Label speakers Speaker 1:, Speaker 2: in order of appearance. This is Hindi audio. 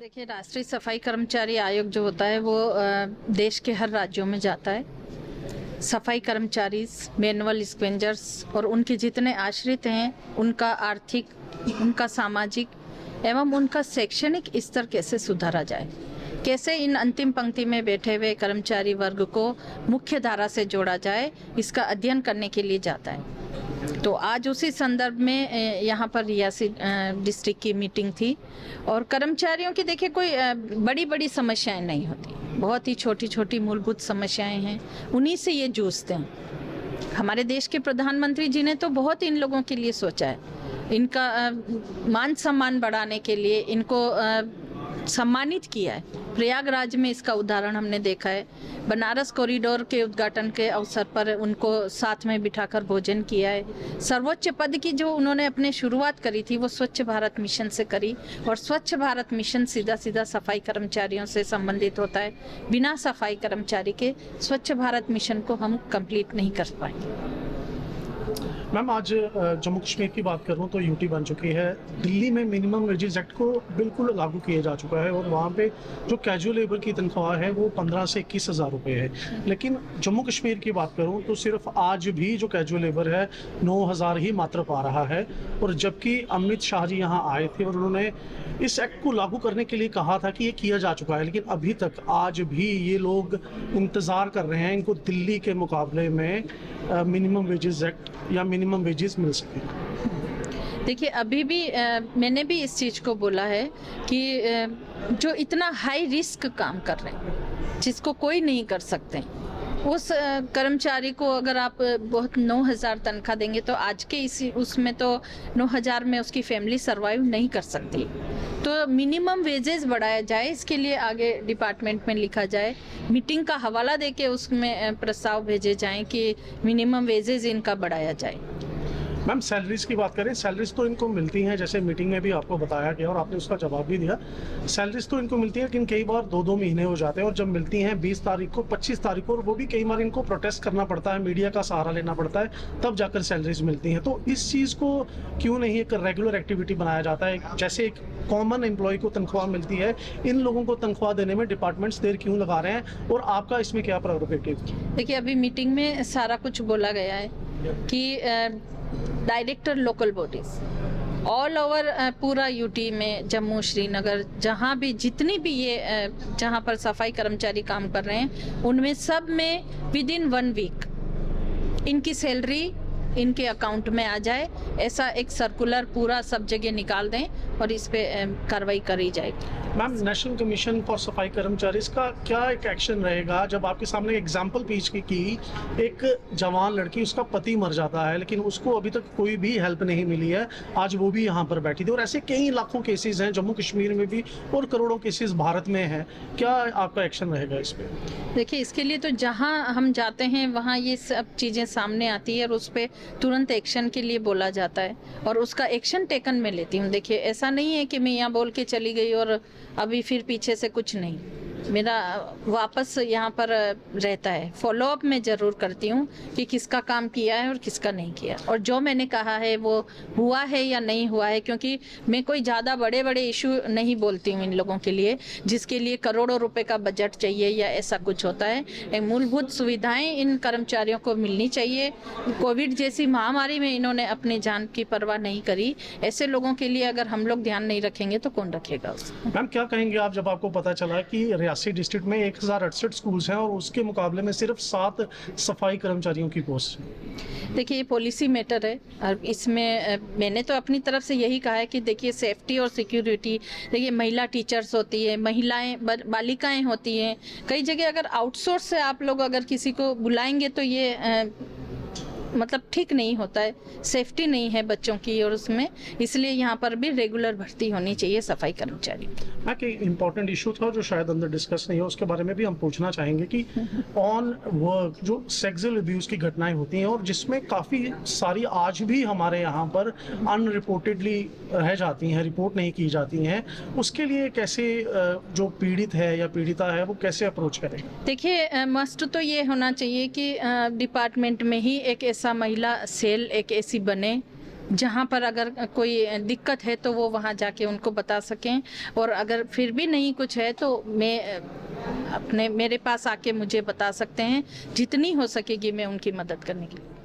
Speaker 1: देखिए, राष्ट्रीय सफाई कर्मचारी आयोग जो होता है वो देश के हर राज्यों में जाता है। सफाई कर्मचारी, मैनुअल स्क्वेंजर्स और उनके जितने आश्रित हैं, उनका आर्थिक, उनका सामाजिक एवं उनका शैक्षणिक स्तर कैसे सुधारा जाए, कैसे इन अंतिम पंक्ति में बैठे हुए कर्मचारी वर्ग को मुख्य धारा से जोड़ा जाए, इसका अध्ययन करने के लिए जाता है। तो आज उसी संदर्भ में यहाँ पर रियासी डिस्ट्रिक्ट की मीटिंग थी और कर्मचारियों की देखिए कोई बड़ी बड़ी समस्याएं नहीं होती, बहुत ही छोटी छोटी मूलभूत समस्याएं हैं, उन्हीं से ये जूझते हैं। हमारे देश के प्रधानमंत्री जी ने तो बहुत इन लोगों के लिए सोचा है, इनका मान सम्मान बढ़ाने के लिए इनको सम्मानित किया है। प्रयागराज में इसका उदाहरण हमने देखा है। बनारस कॉरिडोर के उद्घाटन के अवसर पर उनको साथ में बिठाकर भोजन किया है। सर्वोच्च पद की जो उन्होंने अपने शुरुआत करी थी वो स्वच्छ भारत मिशन से करी, और स्वच्छ भारत मिशन सीधा सीधा सफाई कर्मचारियों से संबंधित होता है। बिना सफाई कर्मचारी के स्वच्छ भारत मिशन को हम कंप्लीट नहीं कर पाएंगे।
Speaker 2: मैम, आज जम्मू कश्मीर की बात करूं तो यूटी बन चुकी है। दिल्ली में मिनिमम वेजेस एक्ट को बिल्कुल लागू किया जा चुका है और वहाँ पे जो कैजुअल लेबर की तनख्वाह है वो 15 से 21 हज़ार रुपये है। लेकिन जम्मू कश्मीर की बात करूं तो सिर्फ आज भी जो कैजुअल लेबर है 9 हज़ार ही मात्र पा रहा है। और जबकि अमित शाह जी यहाँ आए थे और उन्होंने इस एक्ट को लागू करने के लिए कहा था कि ये किया जा चुका है, लेकिन अभी तक आज भी ये लोग इंतज़ार कर रहे हैं इनको दिल्ली के मुकाबले में मिनिमम वेजेस एक्ट या मिनिमम वेजेस मिल सके।
Speaker 1: देखिए, अभी भी मैंने भी इस चीज़ को बोला है कि जो इतना हाई रिस्क काम कर रहे हैं, जिसको कोई नहीं कर सकते, उस कर्मचारी को अगर आप बहुत 9,000 तनख्वाह देंगे तो आज के उसमें तो 9,000 में उसकी फैमिली सरवाइव नहीं कर सकती। तो मिनिमम वेजेस बढ़ाया जाए, इसके लिए आगे डिपार्टमेंट में लिखा जाए, मीटिंग का हवाला देके उसमें प्रस्ताव भेजे जाएं कि मिनिमम वेजेस इनका बढ़ाया जाए।
Speaker 2: मैम, सैलरीज की बात करें, सैलरीज तो इनको मिलती हैं, जैसे मीटिंग में भी आपको बताया गया और आपने उसका जवाब भी दिया। सैलरीज तो इनको मिलती है, लेकिन कई बार 2-2 महीने हो जाते हैं और जब मिलती हैं 20 तारीख को, 25 तारीख को, और वो भी कई बार इनको प्रोटेस्ट करना पड़ता है, मीडिया का सहारा लेना पड़ता है, तब जाकर सैलरीज मिलती हैं। तो इस चीज़ को क्यों नहीं एक रेगुलर एक्टिविटी बनाया जाता है? जैसे एक कॉमन एम्प्लॉय को तनख्वाह मिलती है, इन लोगों को तनख्वाह देने में डिपार्टमेंट्स देर क्यों लगा रहे हैं, और आपका इसमें क्या प्रेरोगेटिव?
Speaker 1: देखिए, अभी मीटिंग में सारा कुछ बोला गया है कि director local bodies all over पूरा यूटी में, जम्मू, श्रीनगर, जहाँ भी जितनी भी ये जहाँ पर सफाई कर्मचारी काम कर रहे हैं, उनमें सब में विद इन 1 वीक इनकी सैलरी इनके अकाउंट में आ जाए, ऐसा एक सर्कुलर पूरा सब जगह निकाल दें और इस पे कार्रवाई करी जाएगी।
Speaker 2: मैम, नेशनल कमीशन फॉर सफाई कर्मचारी का क्या एक एक्शन रहेगा जब आपके सामने एग्जाम्पल पेश की एक जवान लड़की, उसका पति मर जाता है लेकिन उसको अभी तक कोई भी हेल्प नहीं मिली है, आज वो भी यहाँ पर बैठी थी, और ऐसे कई लाखों केसेस हैं जम्मू कश्मीर में भी और करोड़ों केसेस भारत में हैं, क्या आपका एक्शन रहेगा इस पर?
Speaker 1: देखिए, इसके लिए तो जहाँ हम जाते हैं वहाँ ये सब चीज़ें सामने आती है और उस पर तुरंत एक्शन के लिए बोला जाता है और उसका एक्शन टेकन मैं लेती हूँ। देखिए, ऐसा नहीं है कि मैं यहाँ बोल के चली गई और अभी फिर पीछे से कुछ नहीं, मेरा वापस यहाँ पर रहता है। फॉलोअप मैं ज़रूर करती हूँ कि किसका काम किया है और किसका नहीं किया, और जो मैंने कहा है वो हुआ है या नहीं हुआ है, क्योंकि मैं कोई ज़्यादा बड़े बड़े इशू नहीं बोलती हूँ इन लोगों के लिए जिसके लिए करोड़ों रुपए का बजट चाहिए या ऐसा कुछ होता है। मूलभूत सुविधाएं इन कर्मचारियों को मिलनी चाहिए। कोविड जैसी महामारी में इन्होंने अपनी जान की परवाह नहीं करी, ऐसे लोगों के लिए अगर हम लोग ध्यान नहीं रखेंगे तो कौन रखेगा उसको?
Speaker 2: मैम, क्या कहेंगे आप जब आपको पता चला कि रियासी डिस्ट्रिक्ट में 1068 स्कूल्स हैं और उसके मुकाबले में सिर्फ 7 सफाई कर्मचारियों की पोस्ट है?
Speaker 1: देखिए, ये पॉलिसी मैटर है और इसमें मैंने तो अपनी तरफ से यही कहा है कि देखिए, सेफ्टी और सिक्योरिटी, देखिए महिला टीचर्स होती है, महिलाएं बालिकाएं होती हैं, कई जगह अगर आउटसोर्स से आप लोग अगर किसी को बुलाएंगे तो ये मतलब ठीक नहीं होता है, सेफ्टी नहीं है बच्चों की, और उसमें इसलिए यहाँ पर भी रेगुलर भर्ती होनी चाहिए सफाई कर्मचारी।
Speaker 2: एक इम्पॉर्टेंट इशू था जो शायद अंदर डिस्कस नहीं हो, उसके बारे में भी हम पूछना चाहेंगे कि ऑन वर्क जो सेक्सुअल अब्यूज की घटनाएं होती हैं और जिसमें काफ़ी सारी आज भी हमारे यहाँ पर अनरिपोर्टेडली रह जाती हैं, रिपोर्ट नहीं की जाती हैं, उसके लिए कैसे जो पीड़ित है या पीड़िता है वो कैसे अप्रोच करें?
Speaker 1: देखिए, मस्ट तो ये होना चाहिए कि डिपार्टमेंट में ही एक ऐसा महिला सेल एक ऐसी बने जहाँ पर अगर कोई दिक्कत है तो वो वहाँ जाके उनको बता सकें, और अगर फिर भी नहीं कुछ है तो मेरे पास आके मुझे बता सकते हैं। जितनी हो सकेगी मैं उनकी मदद करने के लिए।